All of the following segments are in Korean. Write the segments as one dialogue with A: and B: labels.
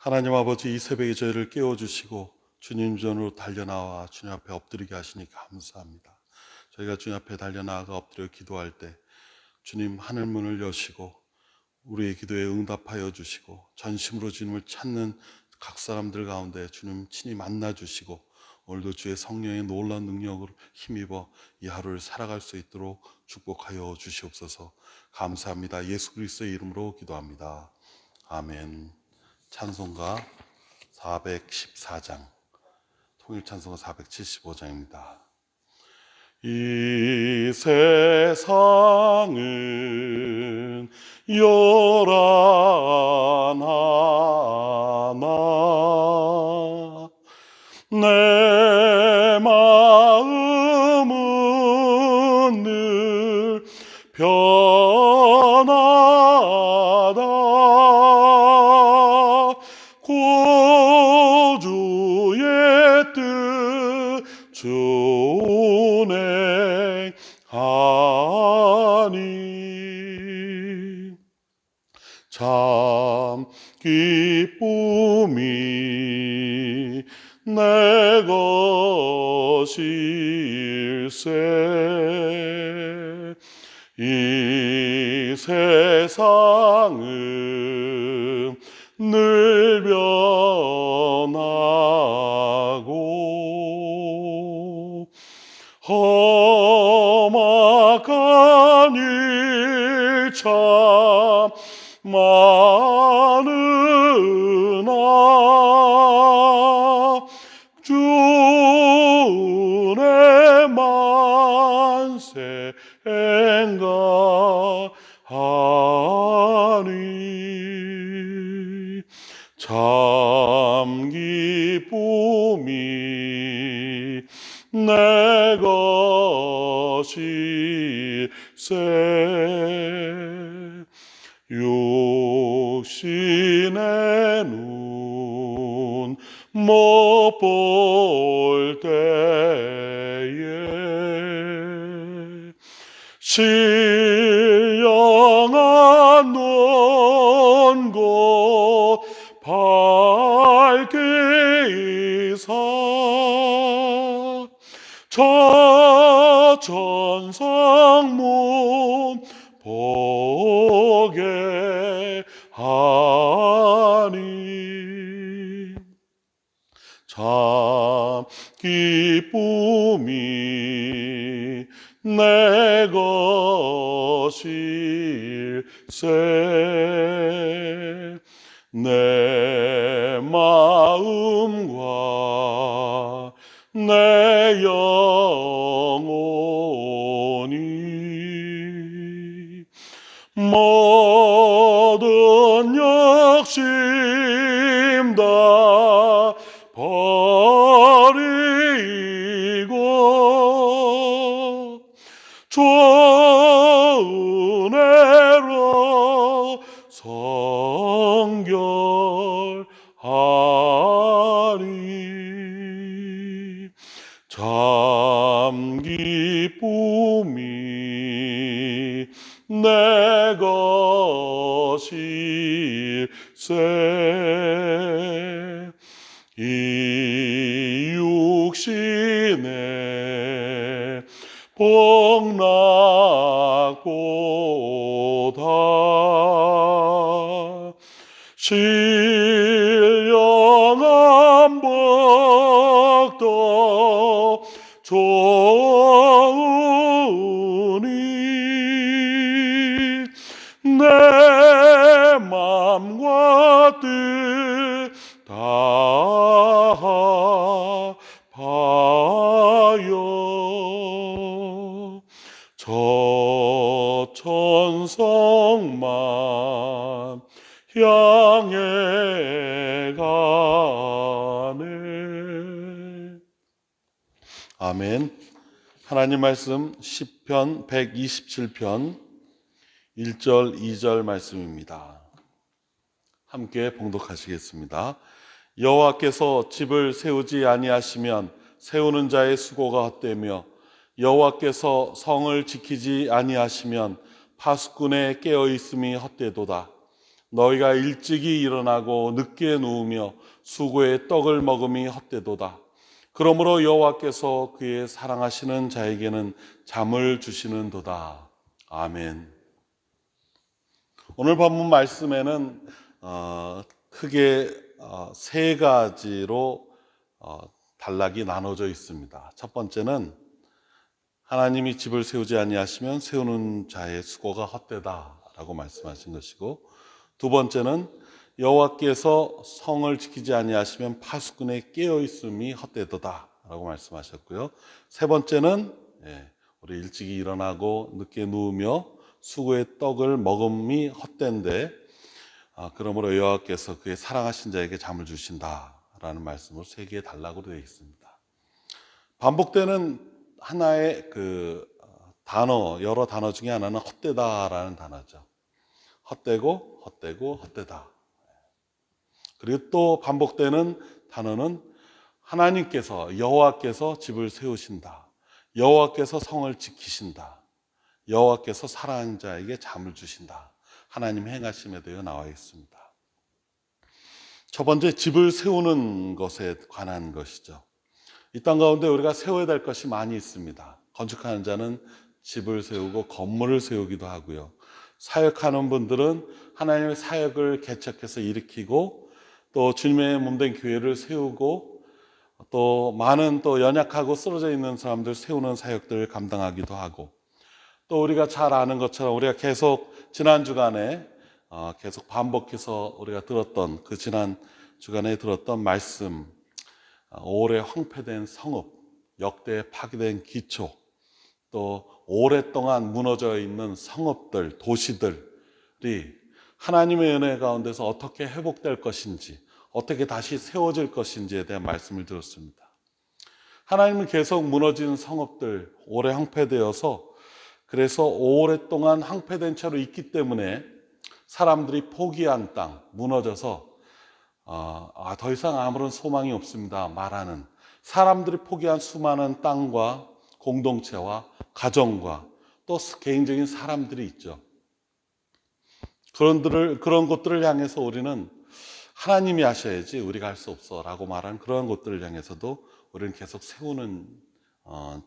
A: 하나님 아버지, 이 새벽에 저희를 깨워주시고 주님 전으로 달려나와 주님 앞에 엎드리게 하시니 감사합니다. 저희가 주님 앞에 달려나가 엎드려 기도할 때 주님 하늘 문을 여시고 우리의 기도에 응답하여 주시고 전심으로 주님을 찾는 각 사람들 가운데 주님 친히 만나 주시고 오늘도 주의 성령의 놀라운 능력으로 힘입어 이 하루를 살아갈 수 있도록 축복하여 주시옵소서. 감사합니다. 예수 그리스도의 이름으로 기도합니다. 아멘. 찬송가 414장, 통일찬송가 475장입니다. 이 세상은 요란하나 내 마음은 늘 변하다. 구주의 뜻 준행하니 참 기쁨이 내 것일세. 이 세상은 늘 변하고 험악한 일 참 많으나 주 은혜 만세 행가하니 참 기쁨이 내 것일세. 육신의 눈 못 볼 때에 신령한 눈곧 밝게 이사 저 천상문 보게 하니 참 기쁨이 내 것일세. 내 마음과 내 영혼이 모든 욕심 다 버리고 주 은혜로 성결하니 참 기쁨이 내 것일세. 이 육신의 복락보다 신령한 복도 좋으니 내 맘과 뜻 다하여 저 천성만 향해 가네. 아멘. 하나님 말씀 시편 127편 1절 2절 말씀입니다. 함께 봉독하시겠습니다. 여호와께서 집을 세우지 아니하시면 세우는 자의 수고가 헛되며 여호와께서 성을 지키지 아니하시면 파수꾼의 깨어있음이 헛되도다. 너희가 일찍이 일어나고 늦게 누우며 수고의 떡을 먹음이 헛되도다. 그러므로 여호와께서 그의 사랑하시는 자에게는 잠을 주시는도다. 아멘. 오늘 본문 말씀에는 크게 세 가지로 단락이 나눠져 있습니다. 첫 번째는 하나님이 집을 세우지 아니하시면 세우는 자의 수고가 헛되다라고 말씀하신 것이고, 두 번째는 여호와께서 성을 지키지 아니하시면 파수꾼의 깨어 있음이 헛되도다라고 말씀하셨고요. 세 번째는 우리 일찍이 일어나고 늦게 누우며 수고의 떡을 먹음이 헛된데 그러므로 여호와께서 그의 사랑하신 자에게 잠을 주신다라는 말씀으로 세 개의 단락으로 되어 있습니다. 반복되는 하나의 단어, 여러 단어 중에 하나는 헛되다라는 단어죠. 헛되고 헛되고 헛되다. 그리고 또 반복되는 단어는 하나님께서, 여호와께서 집을 세우신다. 여호와께서 성을 지키신다. 여호와께서 사랑하는 자에게 잠을 주신다. 하나님 행하심에 대해 나와 있습니다. 첫 번째, 집을 세우는 것에 관한 것이죠. 이 땅 가운데 우리가 세워야 될 것이 많이 있습니다. 건축하는 자는 집을 세우고 건물을 세우기도 하고요. 사역하는 분들은 하나님의 사역을 개척해서 일으키고 또 주님의 몸된 교회를 세우고 또 많은 또 연약하고 쓰러져 있는 사람들 세우는 사역들을 감당하기도 하고, 또 우리가 잘 아는 것처럼 우리가 계속 지난 주간에 계속 반복해서 우리가 들었던 그 지난 주간에 들었던 말씀, 오래 황폐된 성읍, 역대 파괴된 기초, 또 오랫동안 무너져 있는 성읍들, 도시들이 하나님의 은혜 가운데서 어떻게 회복될 것인지, 어떻게 다시 세워질 것인지에 대한 말씀을 들었습니다. 하나님은 계속 무너진 성읍들, 오래 황폐되어서, 그래서 오랫동안 황폐된 채로 있기 때문에 사람들이 포기한 땅, 무너져서 더 이상 아무런 소망이 없습니다 말하는, 사람들이 포기한 수많은 땅과 공동체와 가정과 또 개인적인 사람들이 있죠. 그런 것들을 향해서 우리는 하나님이 하셔야지 우리가 할 수 없어 라고 말하는 그런 것들을 향해서도 우리는 계속 세우는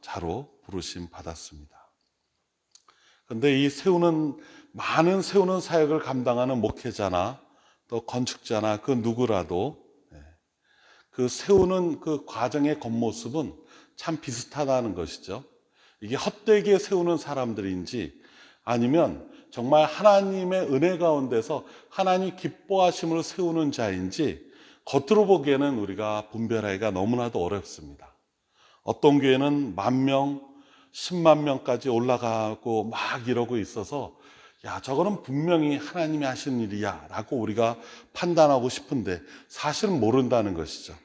A: 자로 부르심 받았습니다. 그런데 이 많은 세우는 사역을 감당하는 목회자나 또 건축자나 그 누구라도 그 세우는 그 과정의 겉모습은 참 비슷하다는 것이죠. 이게 헛되게 세우는 사람들인지 아니면 정말 하나님의 은혜 가운데서 하나님 기뻐하심으로 세우는 자인지 겉으로 보기에는 우리가 분별하기가 너무나도 어렵습니다. 어떤 교회는 10,000명, 10만 명까지 올라가고 막 이러고 있어서 저거는 분명히 하나님이 하신 일이야 라고 우리가 판단하고 싶은데 사실은 모른다는 것이죠.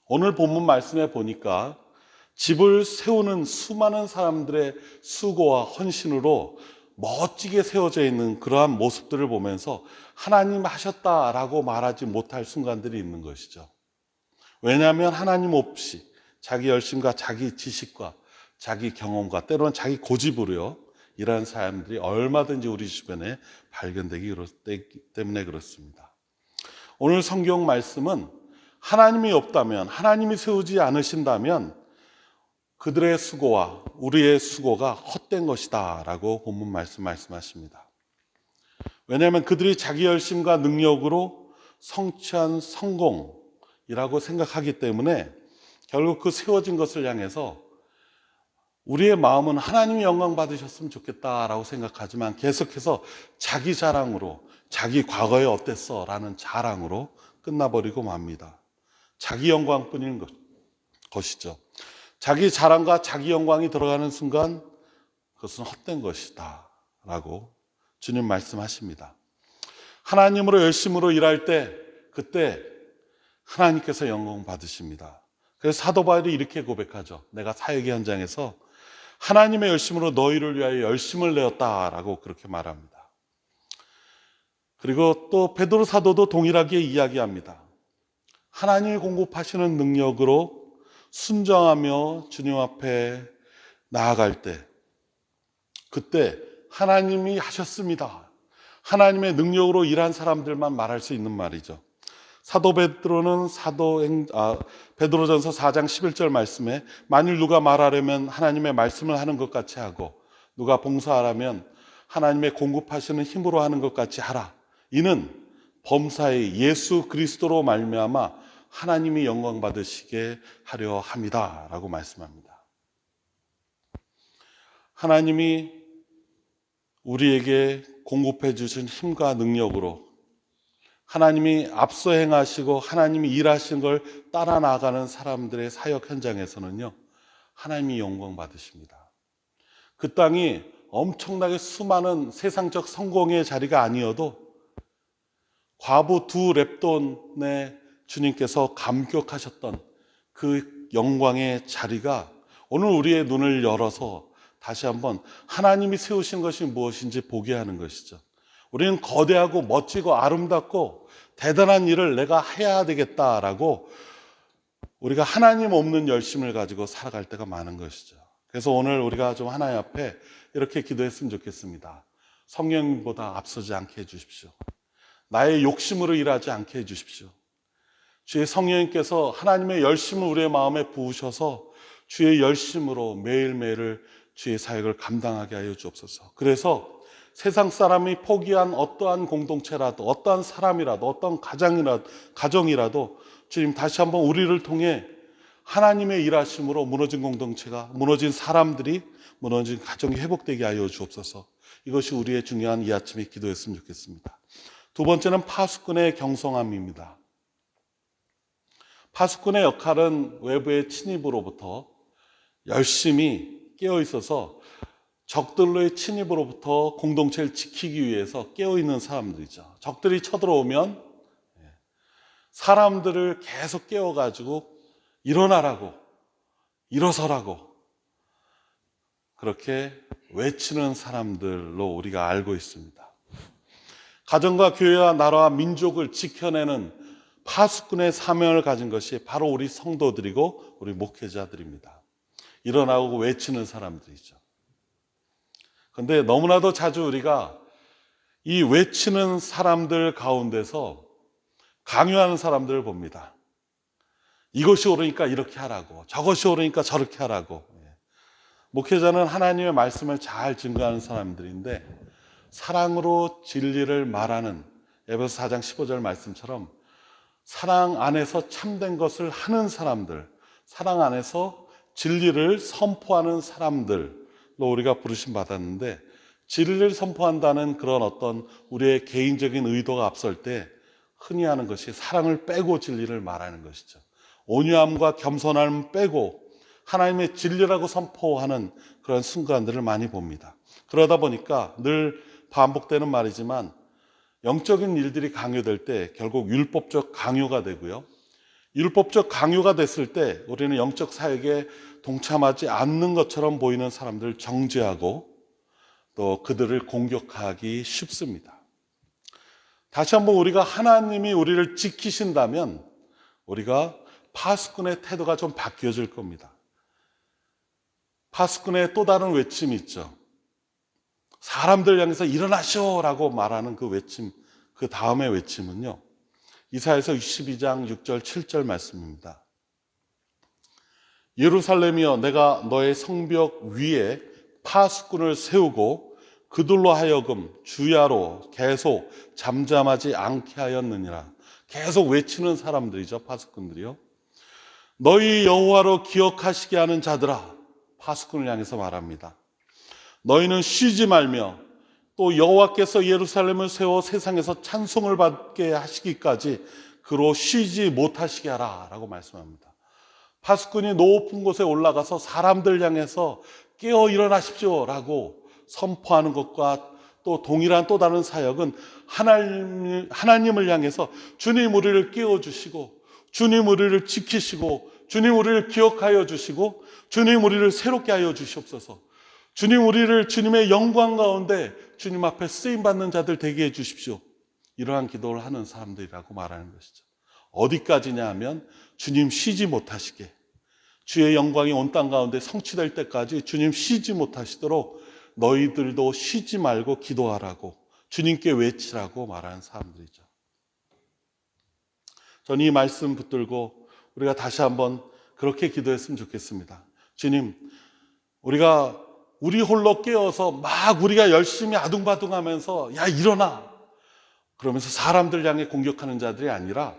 A: 오늘 본문 말씀에 보니까 집을 세우는 수많은 사람들의 수고와 헌신으로 멋지게 세워져 있는 그러한 모습들을 보면서 하나님 하셨다라고 말하지 못할 순간들이 있는 것이죠. 왜냐하면 하나님 없이 자기 열심과 자기 지식과 자기 경험과 때로는 자기 고집으로요 이런 사람들이 얼마든지 우리 주변에 발견되기 때문에 그렇습니다. 오늘 성경 말씀은 하나님이 없다면, 하나님이 세우지 않으신다면 그들의 수고와 우리의 수고가 헛된 것이다 라고 본문 말씀하십니다. 왜냐하면 그들이 자기 열심과 능력으로 성취한 성공이라고 생각하기 때문에 결국 그 세워진 것을 향해서 우리의 마음은 하나님이 영광 받으셨으면 좋겠다라고 생각하지만 계속해서 자기 자랑으로, 자기 과거에 어땠어 라는 자랑으로 끝나버리고 맙니다. 자기 영광뿐인 것이죠. 자기 자랑과 자기 영광이 들어가는 순간 그것은 헛된 것이다 라고 주님 말씀하십니다. 하나님으로 열심으로 일할 때 그때 하나님께서 영광 받으십니다. 그래서 사도 바울이 이렇게 고백하죠. 내가 사역의 현장에서 하나님의 열심으로 너희를 위하여 열심을 내었다라고 그렇게 말합니다. 그리고 또 베드로 사도도 동일하게 이야기합니다. 하나님이 공급하시는 능력으로 순정하며 주님 앞에 나아갈 때 그때 하나님이 하셨습니다. 하나님의 능력으로 일한 사람들만 말할 수 있는 말이죠. 사도 베드로는 베드로전서 4장 11절 말씀에 만일 누가 말하려면 하나님의 말씀을 하는 것 같이 하고 누가 봉사하라면 하나님의 공급하시는 힘으로 하는 것 같이 하라. 이는 범사의 예수 그리스도로 말미암아 하나님이 영광 받으시게 하려 함이다 라고 말씀합니다. 하나님이 우리에게 공급해 주신 힘과 능력으로 하나님이 앞서 행하시고 하나님이 일하신 걸 따라 나가는 사람들의 사역 현장에서는요, 하나님이 영광 받으십니다. 그 땅이 엄청나게 수많은 세상적 성공의 자리가 아니어도 과부 두 렙돈의 주님께서 감격하셨던 그 영광의 자리가 오늘 우리의 눈을 열어서 다시 한번 하나님이 세우신 것이 무엇인지 보게 하는 것이죠. 우리는 거대하고 멋지고 아름답고 대단한 일을 내가 해야 되겠다라고 우리가 하나님 없는 열심을 가지고 살아갈 때가 많은 것이죠. 그래서 오늘 우리가 좀 하나님 앞에 이렇게 기도했으면 좋겠습니다. 성령보다 앞서지 않게 해주십시오. 나의 욕심으로 일하지 않게 해주십시오. 주의 성령님께서 하나님의 열심을 우리의 마음에 부으셔서 주의 열심으로 매일매일을 주의 사역을 감당하게 하여 주옵소서. 그래서 세상 사람이 포기한 어떠한 공동체라도 어떠한 사람이라도 어떠한 가정이라도 주님 다시 한번 우리를 통해 하나님의 일하심으로 무너진 공동체가, 무너진 사람들이, 무너진 가정이 회복되게 하여 주옵소서. 이것이 우리의 중요한 이 아침의 기도였으면 좋겠습니다. 두 번째는 파수꾼의 경성함입니다. 파수꾼의 역할은 외부의 침입으로부터 열심히 깨어 있어서 적들로의 침입으로부터 공동체를 지키기 위해서 깨어있는 사람들이죠. 적들이 쳐들어오면 사람들을 계속 깨워가지고 일어나라고, 일어서라고 그렇게 외치는 사람들로 우리가 알고 있습니다. 가정과 교회와 나라와 민족을 지켜내는 파수꾼의 사명을 가진 것이 바로 우리 성도들이고 우리 목회자들입니다. 일어나고 외치는 사람들이죠. 그런데 너무나도 자주 우리가 이 외치는 사람들 가운데서 강요하는 사람들을 봅니다. 이것이 옳으니까 이렇게 하라고, 저것이 옳으니까 저렇게 하라고. 목회자는 하나님의 말씀을 잘 증거하는 사람들인데 사랑으로 진리를 말하는 에베소 4장 15절 말씀처럼 사랑 안에서 참된 것을 하는 사람들, 사랑 안에서 진리를 선포하는 사람들로 우리가 부르심 받았는데, 진리를 선포한다는 그런 어떤 우리의 개인적인 의도가 앞설 때 흔히 하는 것이 사랑을 빼고 진리를 말하는 것이죠. 온유함과 겸손함을 빼고 하나님의 진리라고 선포하는 그런 순간들을 많이 봅니다. 그러다 보니까 늘 반복되는 말이지만 영적인 일들이 강요될 때 결국 율법적 강요가 되고요. 율법적 강요가 됐을 때 우리는 영적 사역에 동참하지 않는 것처럼 보이는 사람들을 정죄하고 또 그들을 공격하기 쉽습니다. 다시 한번 우리가 하나님이 우리를 지키신다면 우리가 파수꾼의 태도가 좀 바뀌어질 겁니다. 파수꾼의 또 다른 외침이 있죠. 사람들 향해서 일어나시오라고 말하는 그 외침, 그 다음의 외침은요, 이사야서 62장 6절 7절 말씀입니다. 예루살렘이여, 내가 너의 성벽 위에 파수꾼을 세우고 그들로 하여금 주야로 계속 잠잠하지 않게 하였느니라. 계속 외치는 사람들이죠, 파수꾼들이요. 너희 여호와로 기억하시게 하는 자들아, 파수꾼을 향해서 말합니다. 너희는 쉬지 말며 또 여호와께서 예루살렘을 세워 세상에서 찬송을 받게 하시기까지 그로 쉬지 못하시게 하라 라고 말씀합니다. 파수꾼이 높은 곳에 올라가서 사람들 향해서 깨어 일어나십시오 라고 선포하는 것과 또 동일한 또 다른 사역은 하나님을 향해서 주님 우리를 깨워주시고 주님 우리를 지키시고 주님 우리를 기억하여 주시고 주님 우리를 새롭게 하여 주시옵소서. 주님 우리를 주님의 영광 가운데 주님 앞에 쓰임받는 자들 되게 해 주십시오. 이러한 기도를 하는 사람들이라고 말하는 것이죠. 어디까지냐 하면 주님 쉬지 못하시게, 주의 영광이 온 땅 가운데 성취될 때까지 주님 쉬지 못하시도록 너희들도 쉬지 말고 기도하라고 주님께 외치라고 말하는 사람들이죠. 저는 이 말씀 붙들고 우리가 다시 한번 그렇게 기도했으면 좋겠습니다. 주님, 우리가 우리 홀로 깨어서 막 우리가 열심히 아둥바둥하면서 야 일어나 그러면서 사람들 향해 공격하는 자들이 아니라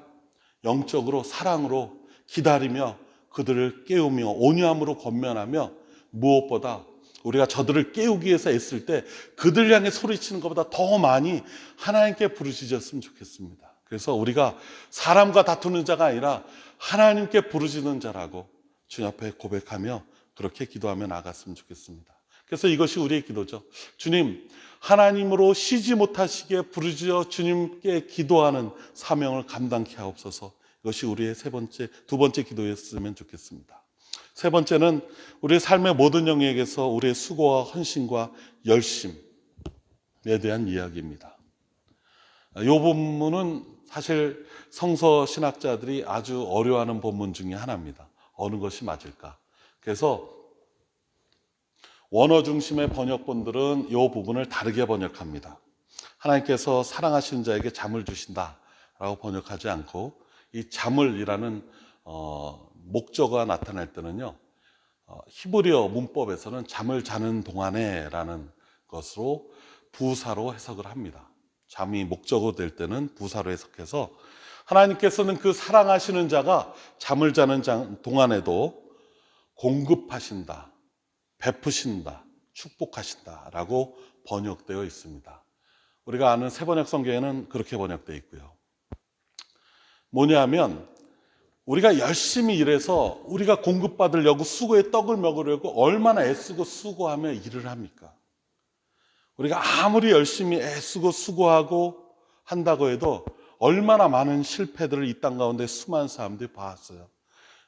A: 영적으로 사랑으로 기다리며 그들을 깨우며 온유함으로 권면하며 무엇보다 우리가 저들을 깨우기 위해서 애쓸 때 그들 향해 소리치는 것보다 더 많이 하나님께 부르짖었으면 좋겠습니다. 그래서 우리가 사람과 다투는 자가 아니라 하나님께 부르짖는 자라고 주님 앞에 고백하며 그렇게 기도하며 나갔으면 좋겠습니다. 그래서 이것이 우리의 기도죠. 주님, 하나님으로 쉬지 못하시게 부르짖어 주님께 기도하는 사명을 감당케 하옵소서. 이것이 우리의 두 번째 기도였으면 좋겠습니다. 세 번째는 우리의 삶의 모든 영역에서 우리의 수고와 헌신과 열심에 대한 이야기입니다. 이 본문은 사실 성서 신학자들이 아주 어려워하는 본문 중에 하나입니다. 어느 것이 맞을까? 그래서 원어 중심의 번역본들은 이 부분을 다르게 번역합니다. 하나님께서 사랑하시는 자에게 잠을 주신다라고 번역하지 않고 이 잠을이라는 목적어가 나타날 때는요, 히브리어 문법에서는 잠을 자는 동안에라는 것으로 부사로 해석을 합니다. 잠이 목적어 될 때는 부사로 해석해서 하나님께서는 그 사랑하시는 자가 잠을 자는 동안에도 공급하신다, 베푸신다, 축복하신다라고 번역되어 있습니다. 우리가 아는 새번역 성경에는 그렇게 번역되어 있고요. 뭐냐면 우리가 열심히 일해서 우리가 공급받으려고 수고의 떡을 먹으려고 얼마나 애쓰고 수고하며 일을 합니까? 우리가 아무리 열심히 애쓰고 수고하고 한다고 해도 얼마나 많은 실패들을 이 땅 가운데 수많은 사람들이 봐왔어요.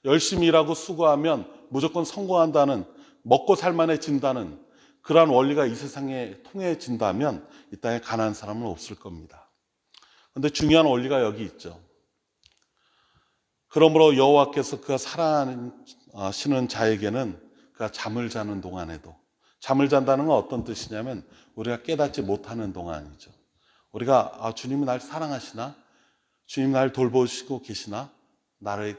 A: 열심히 일하고 수고하면 무조건 성공한다는, 먹고 살만해진다는 그러한 원리가 이 세상에 통해진다면 이 땅에 가난한 사람은 없을 겁니다. 그런데 중요한 원리가 여기 있죠. 그러므로 여호와께서 그가 사랑하시는 자에게는 그가 잠을 자는 동안에도, 잠을 잔다는 건 어떤 뜻이냐면 우리가 깨닫지 못하는 동안이죠. 우리가 주님이 날 사랑하시나? 주님이 날 돌보시고 계시나? 나의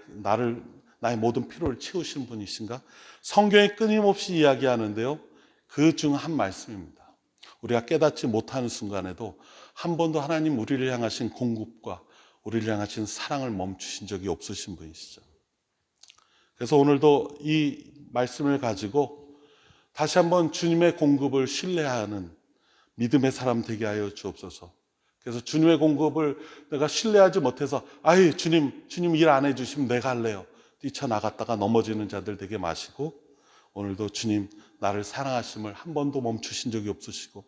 A: 모든 필요를 채우시는 분이신가? 성경에 끊임없이 이야기하는데요, 그 중 한 말씀입니다. 우리가 깨닫지 못하는 순간에도 한 번도 하나님 우리를 향하신 공급과 우리를 향하신 사랑을 멈추신 적이 없으신 분이시죠. 그래서 오늘도 이 말씀을 가지고 다시 한번 주님의 공급을 신뢰하는 믿음의 사람 되게 하여 주옵소서. 그래서 주님의 공급을 내가 신뢰하지 못해서 주님 일 안 해주시면 내가 할래요, 뛰쳐나갔다가 넘어지는 자들 되게 마시고, 오늘도 주님 나를 사랑하심을 한 번도 멈추신 적이 없으시고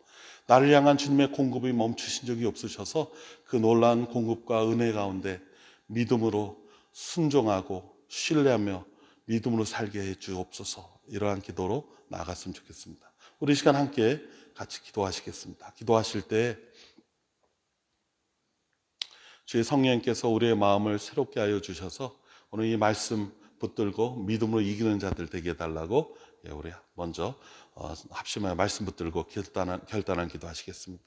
A: 나를 향한 주님의 공급이 멈추신 적이 없으셔서 그 놀라운 공급과 은혜 가운데 믿음으로 순종하고 신뢰하며 믿음으로 살게 해 주옵소서. 이러한 기도로 나아갔으면 좋겠습니다. 우리 시간 함께 같이 기도하시겠습니다. 기도하실 때 주의 성령님께서 우리의 마음을 새롭게 하여 주셔서 오늘 이 말씀 붙들고 믿음으로 이기는 자들 되게 해달라고 우리 먼저 합심하여 말씀 붙들고 결단한 기도하시겠습니다.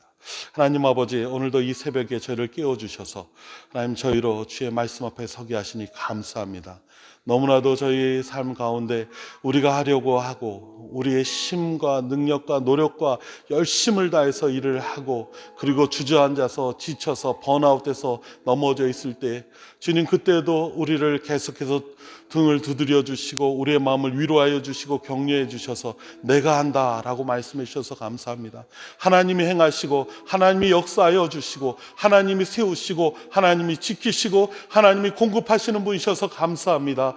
A: 하나님 아버지, 오늘도 이 새벽에 저희를 깨워주셔서 하나님 저희로 주의 말씀 앞에 서게 하시니 감사합니다. 너무나도 저희 삶 가운데 우리가 하려고 하고 우리의 힘과 능력과 노력과 열심을 다해서 일을 하고 그리고 주저앉아서 지쳐서 번아웃돼서 넘어져 있을 때 주님, 그때도 우리를 계속해서 등을 두드려 주시고 우리의 마음을 위로하여 주시고 격려해 주셔서 내가 한다라고 말씀해 주셔서 감사합니다. 하나님이 행하시고 하나님이 역사하여 주시고 하나님이 세우시고 하나님이 지키시고 하나님이 공급하시는 분이셔서 감사합니다.